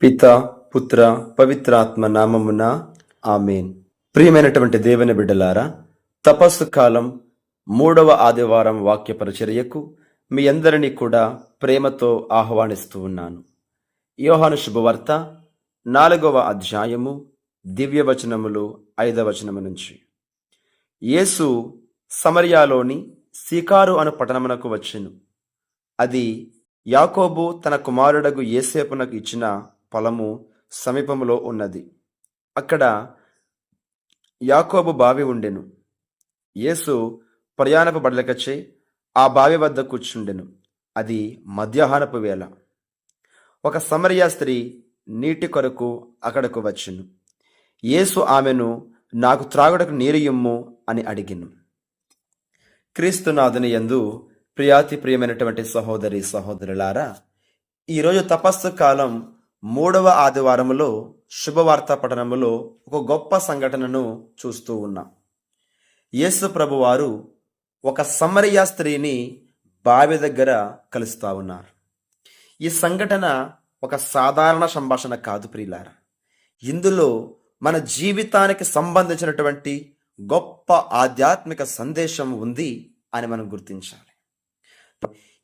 పిత, పుత్ర, పవిత్రాత్మ నామమున ఆమేన్. ప్రియమైనటువంటి దేవుని బిడ్డలారా, తపస్సు కాలం 3వ ఆదివారం వాక్య పరిచర్యకు మీ అందరినీ కూడా ప్రేమతో ఆహ్వానిస్తూ ఉన్నాను. యోహాను శుభవార్త 4వ అధ్యాయము దివ్యవచనములు 5వ వచనము నుంచి. యేసు సమరయాలోని సీకారు అను పట్టణమునకు వచ్చెను. అది యాకోబు తన కుమారుడగు యోసేపునకు ఇచ్చిన పొలము సమీపములో ఉన్నది. అక్కడ యాకోబు బావి ఉండెను. యేసు ప్రయాణపు బడలకచే ఆ బావి వద్ద కూర్చుండెను. అది మధ్యాహ్నపు వేళ. ఒక సమరయ స్త్రీ నీటి కొరకు అక్కడకు వచ్చెను. యేసు ఆమెను, నాకు త్రాగుటకు నీరు ఇమ్ము అని అడిగెను. క్రీస్తునాథుని యందు ప్రియమైనటువంటి సహోదరి సహోదరులారా, ఈరోజు తపస్సు కాలం 3వ ఆదివారములో శుభవార్త పఠనములో ఒక గొప్ప సంఘటనను చూస్తూ ఉన్నాం. యేసు ప్రభువారు ఒక సమరయ స్త్రీని బావి దగ్గర కలుస్తూ ఉన్నారు. ఈ సంఘటన ఒక సాధారణ సంభాషణ కాదు ప్రియులారా. ఇందులో మన జీవితానికి సంబంధించినటువంటి గొప్ప ఆధ్యాత్మిక సందేశం ఉంది అని మనం గుర్తించాలి.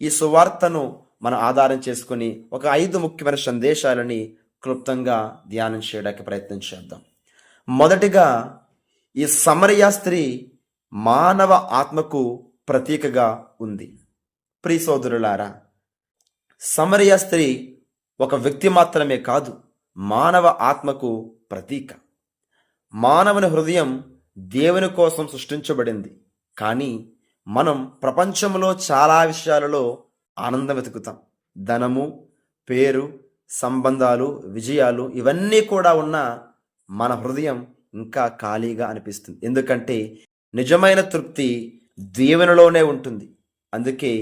ఈ సువార్తను మనం ఆధారం చేసుకుని ఒక 5 ముఖ్యమైన సందేశాలని క్లుప్తంగా ధ్యానం చేయడానికి ప్రయత్నం చేద్దాం. మొదటిగా, ఈ సమరయ స్త్రీ మానవ ఆత్మకు ప్రతీకగా ఉంది. ప్రియ సోదరులారా, సమరయ స్త్రీ ఒక వ్యక్తి మాత్రమే కాదు, మానవ ఆత్మకు ప్రతీక. మానవుని హృదయం దేవుని కోసం సృష్టించబడింది. కానీ మనం ప్రపంచంలో చాలా విషయాలలో ఆనందం వెతుకుతాం. ధనము, పేరు, సంబంధాలు, విజయాలు ఇవన్నీ కూడా ఉన్న మన హృదయం ఇంకా ఖాళీగా అనిపిస్తుంది. ఎందుకంటే నిజమైన తృప్తి దేవునిలోనే ఉంటుంది. అందుకే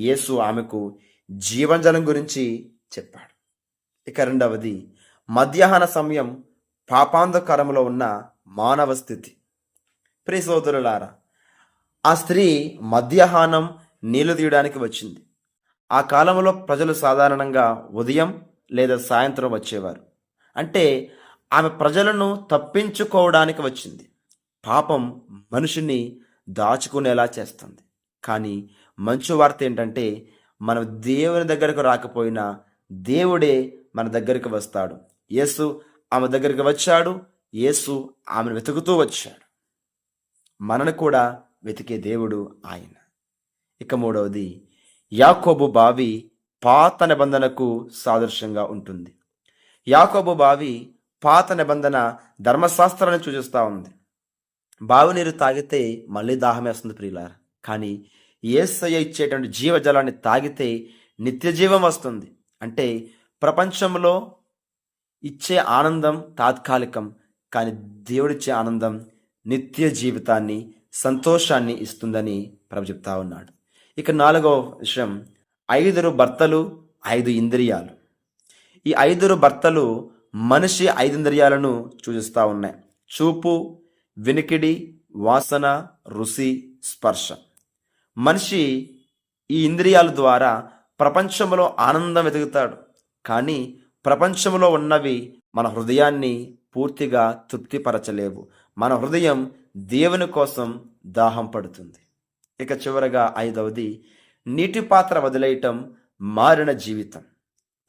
యేసు ఆమెకు జీవజలం గురించి చెప్పాడు. ఇక రెండవది, మధ్యాహ్న సమయం పాపాంధకారంలో ఉన్న మానవ స్థితి. ప్రియ సోదరులారా, ఆ స్త్రీ మధ్యాహ్నం నీళ్లు తీయడానికి వచ్చింది. ఆ కాలంలో ప్రజలు సాధారణంగా ఉదయం లేదా సాయంత్రం వచ్చేవారు. అంటే ఆమె ప్రజలను తప్పించుకోవడానికి వచ్చింది. పాపం మనిషిని దాచుకునేలా చేస్తుంది. కానీ మంచి వార్త ఏంటంటే, మనం దేవుని దగ్గరకు రాకపోయినా దేవుడే మన దగ్గరికి వస్తాడు. యేసు ఆమె దగ్గరికి వచ్చాడు. యేసు ఆమెను వెతుకుతూ వచ్చాడు. మనను కూడా వెతికే దేవుడు ఆయన. ఇక మూడవది, యాకోబు బావి పాత నిబంధనకు సాదృశ్యంగా ఉంటుంది. యాకోబు బావి పాత నిబంధన ధర్మశాస్త్రాన్ని సూచిస్తూ ఉంది. బావి నీరు తాగితే మళ్ళీ దాహం వేస్తుంది ప్రియులారా. కానీ యేసయ్య ఇచ్చేటువంటి జీవజలాన్ని తాగితే నిత్య జీవం వస్తుంది. అంటే ప్రపంచంలో ఇచ్చే ఆనందం తాత్కాలికం, కానీ దేవుడిచ్చే ఆనందం నిత్య జీవితాన్ని, సంతోషాన్ని ఇస్తుందని ప్రభు చెప్తా ఉన్నాడు. ఇక 4వ విషయం, 5 భర్తలు 5 ఇంద్రియాలు. ఈ 5 భర్తలు మనిషి 5 ఇంద్రియాలను సూచిస్తూ ఉన్నాయి. చూపు, వినికిడి, వాసన, రుచి, స్పర్శ. మనిషి ఈ ఇంద్రియాల ద్వారా ప్రపంచంలో ఆనందం వెతుకుతాడు. కానీ ప్రపంచంలో ఉన్నవి మన హృదయాన్ని పూర్తిగా తృప్తిపరచలేవు. మన హృదయం దేవుని కోసం దాహం పడుతుంది. ఇక చివరగా 5వది, నీటి పాత్ర వదిలేయటం, మారిన జీవితం.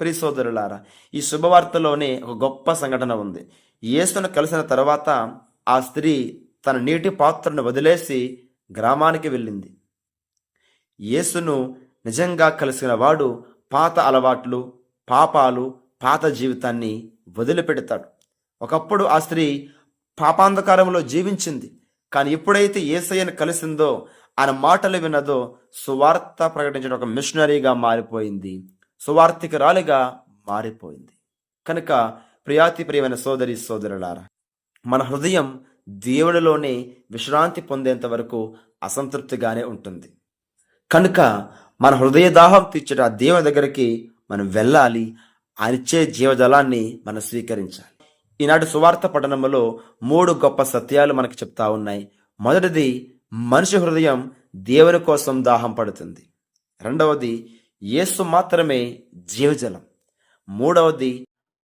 ప్రియ సోదరులారా, ఈ శుభవార్తలోనే ఒక గొప్ప సంఘటన ఉంది. యేసును కలిసిన తర్వాత ఆ స్త్రీ తన నీటి పాత్రను వదిలేసి గ్రామానికి వెళ్ళింది. యేసును నిజంగా కలిసిన వాడు పాత అలవాట్లు, పాపాలు, పాత జీవితాన్ని వదిలిపెడతాడు. ఒకప్పుడు ఆ స్త్రీ పాపాంధకారంలో జీవించింది. కానీ ఎప్పుడైతే యేసయ్యను కలిసిందో, ఆయన మాటలు విన్నదో, సువార్త ప్రకటించిన ఒక మిషనరీగా మారిపోయింది, సువార్థికురాలిగా మారిపోయింది. కనుక ప్రియమైన సోదరి సోదరులారా, మన హృదయం దేవుడిలోనే విశ్రాంతి పొందేంత వరకు అసంతృప్తిగానే ఉంటుంది. కనుక మన హృదయ దాహం తీర్చే ఆ దేవుని దగ్గరికి మనం వెళ్ళాలి. ఆయన ఇచ్చే జీవజలాన్ని మనం స్వీకరించాలి. ఈనాటి సువార్త పఠనంలో 3 గొప్ప సత్యాలు మనకు చెప్తా ఉన్నాయి. మొదటిది, మనిషి హృదయం దేవుని కోసం దాహం పడుతుంది. రెండవది, యేసు మాత్రమే జీవజలం. మూడవది,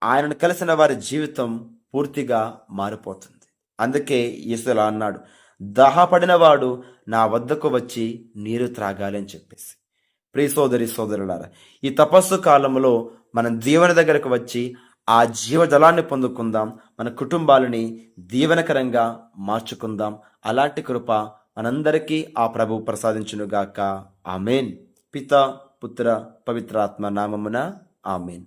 ఆయనను కలిసిన వారి జీవితం పూర్తిగా మారిపోతుంది. అందుకే యేసు ఇలా అన్నాడు, దాహపడిన వాడు నా వద్దకు వచ్చి నీరు త్రాగాలి అని చెప్పేసి. ప్రియ సోదరి సోదరులారా, ఈ తపస్సు కాలంలో మనం దేవుని దగ్గరకు వచ్చి ఆ జీవజలాన్ని పొందుకుందాం, మన కుటుంబాలని దీవెనకరంగా మార్చుకుందాం. అలాంటి కృప మనందరికీ ఆ ప్రభు ప్రసాదించునుగాక. ఆమెన్. పిత, పుత్ర, పవిత్రాత్మ నామమున ఆమెన్.